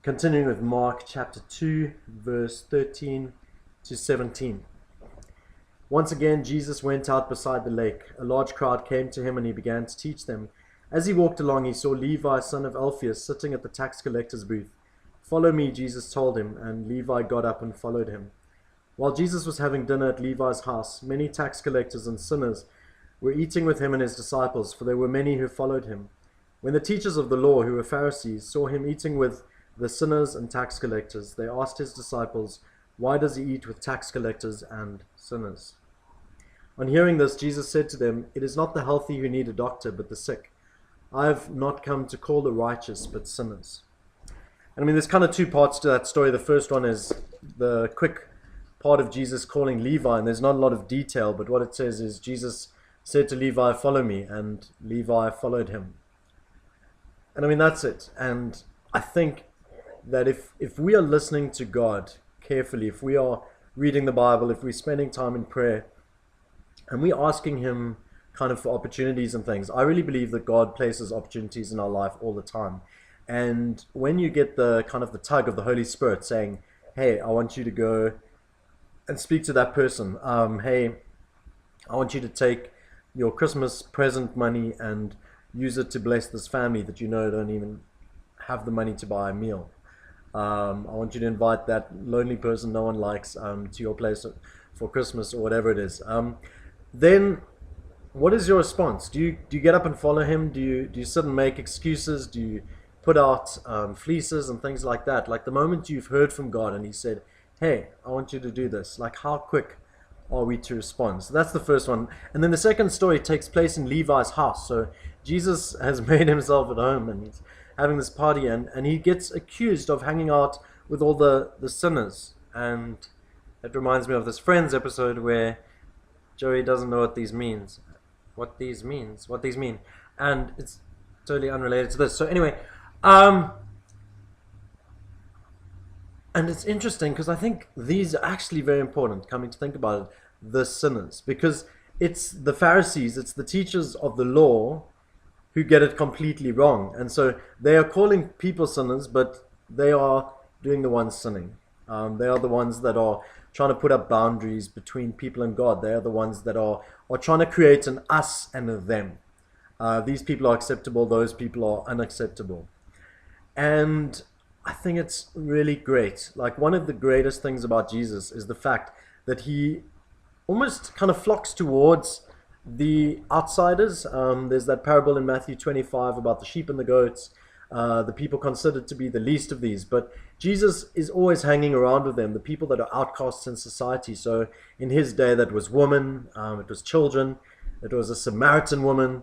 Continuing with Mark chapter 2, verse 13 to 17. Once again, Jesus went out beside the lake. A large crowd came to him and he began to teach them. As he walked along, he saw Levi, son of Alphaeus, sitting at the tax collector's booth. "Follow me," Jesus told him, and Levi got up and followed him. While Jesus was having dinner at Levi's house, many tax collectors and sinners were eating with him and his disciples, for there were many who followed him. When the teachers of the law, who were Pharisees, saw him eating with the sinners and tax collectors, they asked his disciples, "Why does he eat with tax collectors and sinners?" On hearing this, Jesus said to them, "It is not the healthy who need a doctor, but the sick. I have not come to call the righteous, but sinners." And I mean, there's kind of two parts to that story. The first one is the quick part of Jesus calling Levi, and there's not a lot of detail, but what it says is Jesus said to Levi, "Follow me," and Levi followed him. And I mean, that's it. And I think that if we are listening to God carefully, if we are reading the Bible, if we're spending time in prayer, and we're asking him kind of for opportunities and things, I really believe that God places opportunities in our life all the time. And when you get the kind of the tug of the Holy Spirit saying, "Hey, I want you to go and speak to that person. Hey, I want you to take your Christmas present money and use it to bless this family that you know don't even have the money to buy a meal. I want you to invite that lonely person no one likes to your place for Christmas," or whatever it is. Then what is your response? Do you get up and follow him? Do you sit and make excuses? Do you put out fleeces and things like that? Like the moment you've heard from God and he said, "Hey, I want you to do this," like how quick are we to respond? So that's the first one. And then the second story takes place in Levi's house. So Jesus has made himself at home and he's having this party, and he gets accused of hanging out with all the sinners. And it reminds me of this Friends episode where Joey doesn't know what these mean. And it's totally unrelated to this. So anyway, and it's interesting because I think these are actually very important, coming to think about it, the sinners. Because it's the Pharisees, it's the teachers of the law who get it completely wrong. And so they are calling people sinners, but they are doing the ones sinning. They are the ones that are trying to put up boundaries between people and God. They are the ones that are trying to create an us and a them. These people are acceptable, those people are unacceptable. And I think it's really great. Like one of the greatest things about Jesus is the fact that he almost kind of flocks towards the outsiders. There's that parable in Matthew 25 about the sheep and the goats, the people considered to be the least of these. But Jesus is always hanging around with them, the people that are outcasts in society. So in his day, that was women, it was children, it was a Samaritan woman,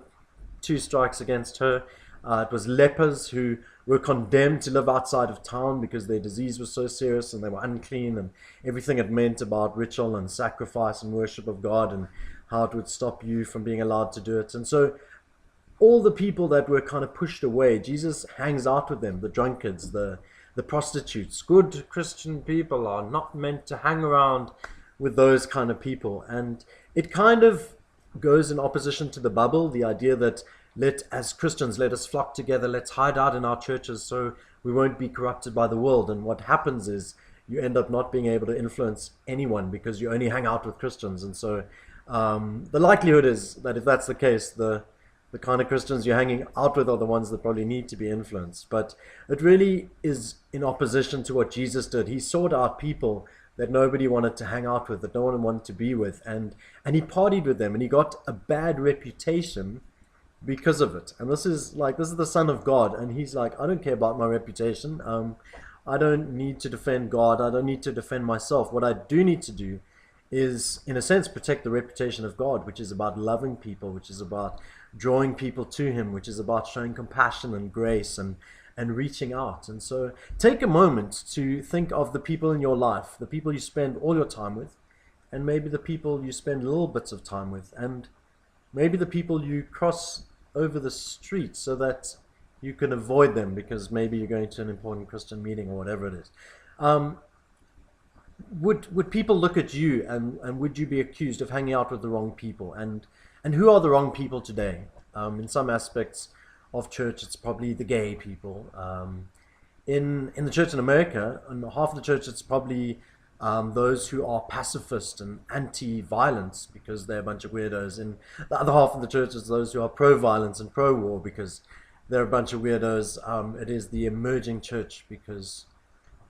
2 strikes against her. It was lepers who were condemned to live outside of town because their disease was so serious and they were unclean, and everything it meant about ritual and sacrifice and worship of God and how it would stop you from being allowed to do it. And so all the people that were kind of pushed away, Jesus hangs out with them, the drunkards, the prostitutes. Good Christian people are not meant to hang around with those kind of people. And it kind of goes in opposition to the bubble, the idea that as Christians, let us flock together, let's hide out in our churches so we won't be corrupted by the world. And what happens is you end up not being able to influence anyone because you only hang out with Christians. And so the likelihood is that if that's the case, the kind of Christians you're hanging out with are the ones that probably need to be influenced. But it really is in opposition to what Jesus did. He sought out people that nobody wanted to hang out with, that no one wanted to be with, and he partied with them, and he got a bad reputation because of it. And this is the Son of God, and he's like, I don't care about my reputation. I don't need to defend God. I don't need to defend myself. What I do need to do is, in a sense, protect the reputation of God, which is about loving people, which is about drawing people to him, which is about showing compassion and grace and reaching out. And so take a moment to think of the people in your life, the people you spend all your time with, and maybe the people you spend little bits of time with, and maybe the people you cross over the street so that you can avoid them because maybe you're going to an important Christian meeting or whatever it is. Would people look at you and would you be accused of hanging out with the wrong people? And who are the wrong people today? In some aspects of church, it's probably the gay people. in the church in America, in half of the church, it's probably those who are pacifist and anti-violence because they're a bunch of weirdos. And the other half of the church is those who are pro-violence and pro-war because they're a bunch of weirdos. It is the emerging church because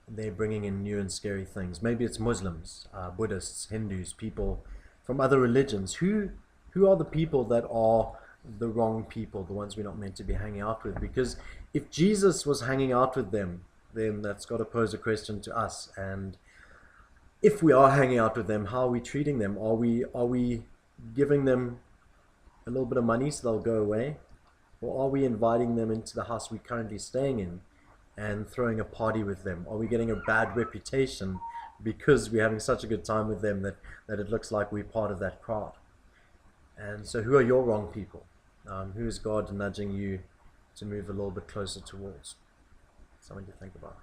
they're bringing in new and scary things. Maybe it's Muslims, Buddhists, Hindus, people from other religions. Who are the people that are the wrong people, the ones we're not meant to be hanging out with? Because if Jesus was hanging out with them, then that's got to pose a question to us. And if we are hanging out with them, how are we treating them? Are we giving them a little bit of money so they'll go away? Or are we inviting them into the house we're currently staying in and throwing a party with them? Are we getting a bad reputation because we're having such a good time with them that it looks like we're part of that crowd? And so who are your wrong people? Who is God nudging you to move a little bit closer towards? Something to think about.